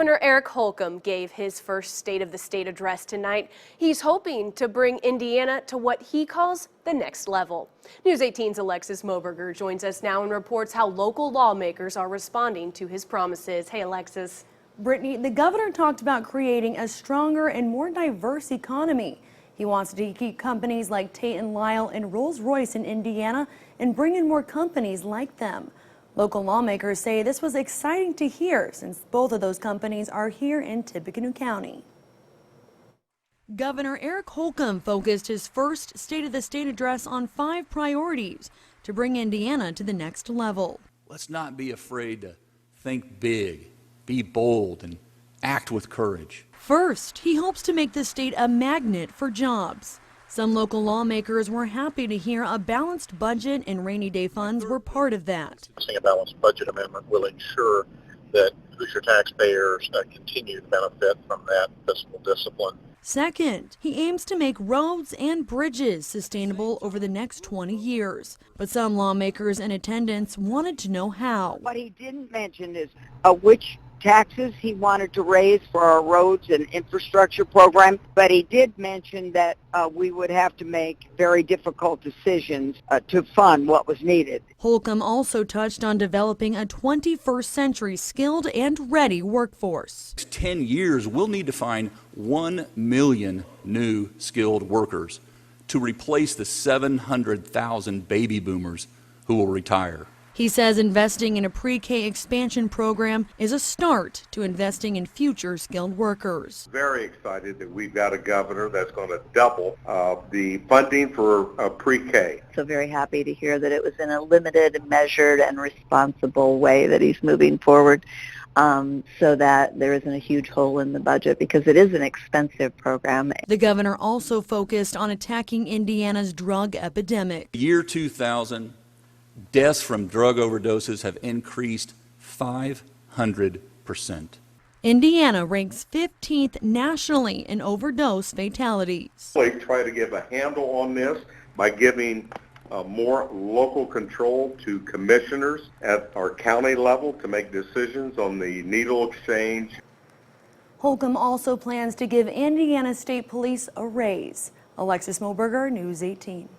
Governor Eric Holcomb gave his first State of the State address tonight. He's hoping to bring Indiana to what he calls the next level. News 18's Alexis Moberger joins us now and reports how local lawmakers are responding to his promises. Hey, Alexis. Brittany, the governor talked about creating a stronger and more diverse economy. He wants to keep companies like Tate & Lyle and Rolls-Royce in Indiana and bring in more companies like them. Local lawmakers say this was exciting to hear since both of those companies are here in Tippecanoe County. Governor Eric Holcomb focused his first State of the State address on 5 priorities to bring Indiana to the next level. Let's not be afraid to think big, be bold, and act with courage. First, he hopes to make the state a magnet for jobs. Some local lawmakers were happy to hear a balanced budget and rainy day funds were part of that. A balanced budget amendment will ensure that Hoosier taxpayers continue to benefit from that fiscal discipline. Second, he aims to make roads and bridges sustainable over the next 20 years. But some lawmakers in attendance wanted to know how. What he didn't mention is which taxes he wanted to raise for our roads and infrastructure program, but he did mention that we would have to make very difficult decisions to fund what was needed. Holcomb also touched on developing a 21st century skilled and ready workforce. 10 years, we'll need to find 1 million new skilled workers to replace the 700,000 baby boomers who will retire. He says investing in a pre-K expansion program is a start to investing in future skilled workers. Very excited that we've got a governor that's going to double the funding for pre-K. So very happy to hear that it was in a limited, measured, and responsible way that he's moving forward so that there isn't a huge hole in the budget because it is an expensive program. The governor also focused on attacking Indiana's drug epidemic. Year 2000, deaths from drug overdoses have increased 500%. Indiana ranks 15th nationally in overdose fatalities. We try to give a handle on this by giving more local control to commissioners at our county level to make decisions on the needle exchange. Holcomb also plans to give Indiana State Police a raise. Alexis Moberger, News 18.